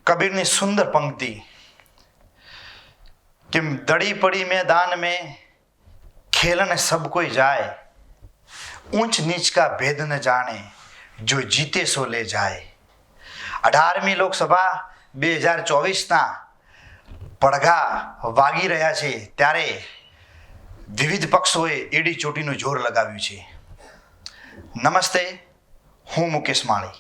कबीर की सुंदर पंक्ति कि दड़ी पड़ी मैदान में खेलने सब कोई जाए, ऊंच नीच का भेद न जाने जो जीते सो ले जाए। 18મી લોકસભા 2024ના પડઘા વાગી રહ્યા છે ત્યારે વિવિધ પક્ષોએ એડી ચોટીનું જોર લગાવ્યું છે. નમસ્તે, હું મુકેશ માળી.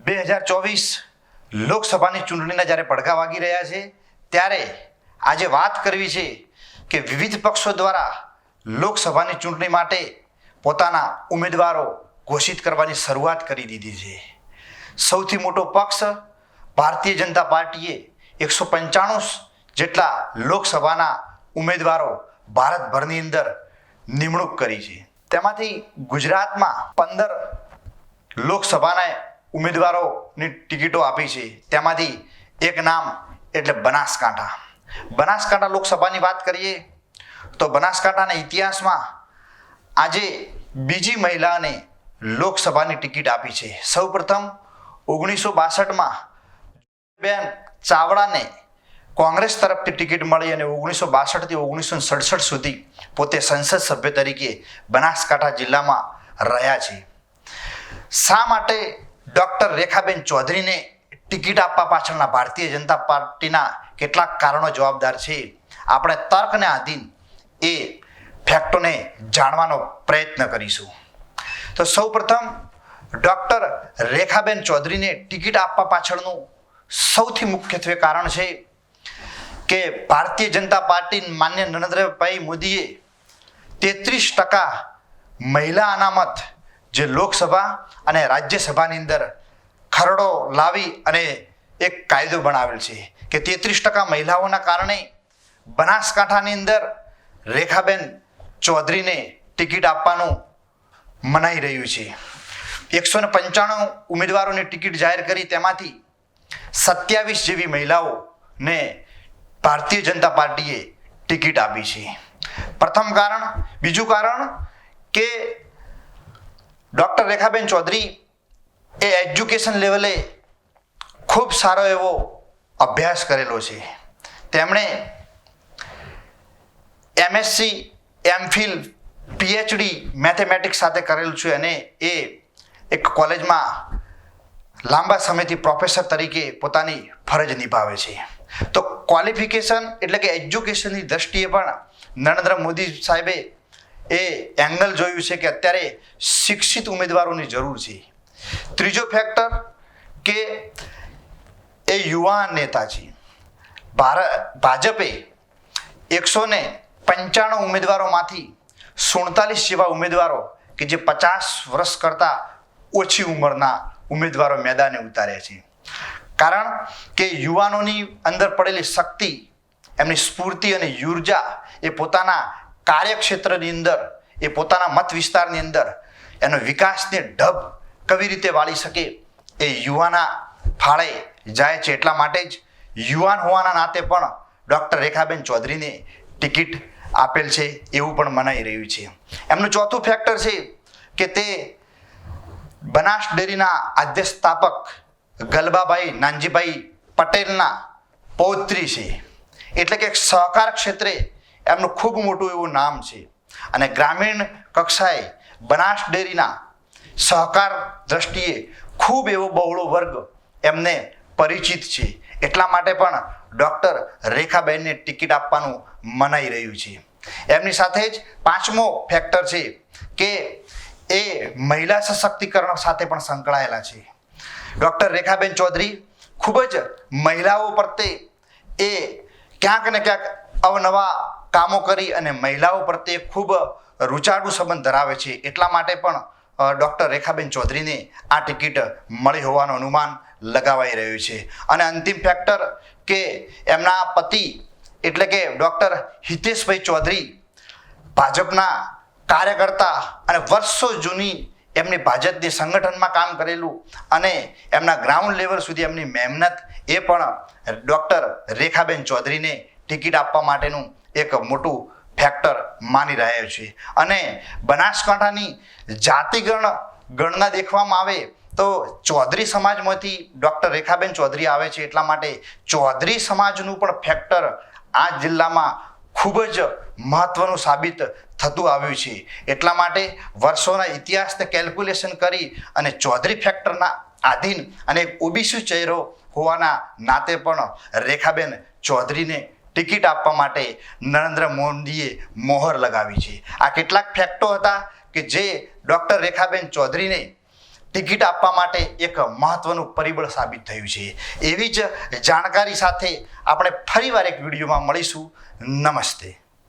2024 લોકસભાની ચૂંટણીના જ્યારે પડઘા વાગી રહ્યા છે ત્યારે આજે વાત કરવી છે કે વિવિધ પક્ષો દ્વારા લોકસભાની ચૂંટણી માટે પોતાના ઉમેદવારો ઘોષિત કરવાની શરૂઆત કરી દીધી છે. સૌથી મોટો પક્ષ ભારતીય જનતા પાર્ટીએ 195 જેટલા લોકસભાના ઉમેદવારો ભારતભરની અંદર નિમણૂક કરી છે. તેમાંથી ગુજરાતમાં 15 લોકસભાના ઉમેદવારોની ટિકિટો આપી છે. તેમાંથી એક નામ એટલે બનાસકાંઠા. બનાસકાંઠા લોકસભાની વાત કરીએ તો બનાસકાંઠાના ઇતિહાસમાં આજે બીજી મહિલાને લોકસભાની ટિકિટ આપી છે. સૌપ્રથમ 1962માં બેન ચાવડાને કોંગ્રેસ તરફથી ટિકિટ મળી અને 1962 થી 1967 સુધી પોતે સંસદ સભ્ય તરીકે બનાસકાંઠા જિલ્લામાં રહ્યા છે. શા માટે ડૉક્ટર રેખાબેન ચૌધરીને ટિકિટ આપવા પાછળના ભારતીય જનતા પાર્ટીના કેટલાક કારણો જવાબદાર છે? આપણે તર્કને આધીન એ ફેક્ટોને જાણવાનો પ્રયત્ન કરીશું. તો સૌપ્રથમ ડૉક્ટર રેખાબેન ચૌધરીને ટિકિટ આપવા પાછળનું સૌથી મુખ્યત્વે કારણ છે કે ભારતીય જનતા પાર્ટી માન્ય નરેન્દ્રભાઈ મોદીએ 33% મહિલા અનામત જે લોકસભા અને રાજ્યસભાની અંદર ખરડો લાવી અને એક કાયદો બનાવેલ છે કે 33% મહિલાઓના કારણે બનાસકાંઠાની અંદર રેખાબેન ચૌધરીને ટિકિટ આપવાનું મનાઈ રહ્યું છે. 195 ઉમેદવારોની ટિકિટ જાહેર કરી, તેમાંથી 27 જેવી મહિલાઓને ભારતીય જનતા પાર્ટીએ ટિકિટ આપી છે. પ્રથમ કારણ. બીજું કારણ કે ડૉક્ટર રેખાબેન ચૌધરી એ એજ્યુકેશન લેવલે ખૂબ સારો એવો અભ્યાસ કરેલો છે. તેમણે MSc, MPhil, PhD મેથેમેટિક્સ સાથે કરેલું છે અને એ એક કોલેજમાં લાંબા સમયથી પ્રોફેસર તરીકે પોતાની ફરજ નિભાવે છે. તો ક્વોલિફિકેશન એટલે કે એજ્યુકેશનની દ્રષ્ટિએ પણ નરેન્દ્ર મોદી સાહેબે એ એંગલ જોયું છે કે અત્યારે શિક્ષિત ઉમેદવારોની જરૂર છે. ત્રીજો ફેક્ટર કે એ યુવાન નેતા છે. ભાજપે 195 ઉમેદવારોમાંથી 47 જેવા ઉમેદવારો કે જે 50 વર્ષ કરતાં ઓછી ઉંમરના ઉમેદવારો મેદાને ઉતાર્યા છે. કારણ કે યુવાનોની અંદર પડેલી શક્તિ, એમની સ્ફૂર્તિ અને ઉર્જા એ પોતાના કાર્યક્ષેત્રની અંદર, એ પોતાના મત વિસ્તારની અંદર એનો વિકાસને ઢબ કેવી રીતે વાળી શકે એ યુવાના ફાળે જાય છે. એટલા માટે જ યુવાન હોવાના નાતે પણ ડૉક્ટર રેખાબેન ચૌધરીને ટિકિટ આપેલ છે એવું પણ મનાઈ રહ્યું છે. એમનું ચોથું ફેક્ટર છે કે તે બનાસ ડેરીના આદ્ય સ્થાપક ગલબાભાઈ નાનજીભાઈ પટેલના પૌત્રી છે. એટલે કે સહકાર ક્ષેત્રે એમનું ખૂબ મોટું એવું નામ છે અને ગ્રામીણ કક્ષાએ બનાસ ડેરીના સહકાર દ્રષ્ટિએ ખૂબ એવો બહોળો વર્ગ એમને પરિચિત છે. એટલા માટે પણ ડૉક્ટર રેખાબેનને ટિકિટ આપવાનું મનાઈ રહ્યું છે. એમની સાથે જ પાંચમો ફેક્ટર છે કે એ મહિલા સશક્તિકરણ સાથે પણ સંકળાયેલા છે. ડૉક્ટર રેખાબેન ચૌધરી ખૂબ જ મહિલાઓ પ્રત્યે એ ક્યાંક ને ક્યાંક અવનવા કામો કરી અને મહિલાઓ પ્રત્યે ખૂબ રૂચાળુ સંબંધ ધરાવે છે. એટલા માટે પણ ડૉક્ટર રેખાબેન ચૌધરીને આ ટિકિટ મળી હોવાનું અનુમાન લગાવાઈ રહ્યું છે. અને અંતિમ ફેક્ટર કે એમના પતિ એટલે કે ડૉક્ટર હિતેશભાઈ ચૌધરી ભાજપના કાર્યકર્તા અને વર્ષો જૂની એમની ભાજપની સંગઠનમાં કામ કરેલું અને એમના ગ્રાઉન્ડ લેવલ સુધી એમની મહેનત એ પણ ડૉક્ટર રેખાબેન ચૌધરીને ટિકિટ આપવા માટેનું એક મોટું ફેક્ટર માની રહ્યા છે. અને બનાસકાંઠાની ગણના દેખવામાં આવે તો ચૌધરી સમાજમાંથી ડૉક્ટર રેખાબેન ચૌધરી આવે છે. એટલા માટે ચૌધરી સમાજનું પણ ફેક્ટર આ જિલ્લામાં ખૂબ જ મહત્વનું સાબિત થતું આવ્યું છે. એટલા માટે વર્ષોના ઇતિહાસને કેલ્ક્યુલેશન કરી અને ચૌધરી ફેક્ટરના આધીન અને ઓબીસી ચહેરો હોવાના નાતે પણ રેખાબેન ચૌધરીને ટિકિટ આપવા માટે નરેન્દ્ર મોદીએ મોહર લગાવી છે. આ કેટલાક ફેક્ટો હતા કે જે ડૉક્ટર રેખાબેન ચૌધરીને ટિકિટ આપવા માટે એક મહત્વનું પરિબળ સાબિત થયું છે. એવી જ જાણકારી સાથે આપણે ફરીવાર એક વિડીયોમાં મળીશું. નમસ્તે.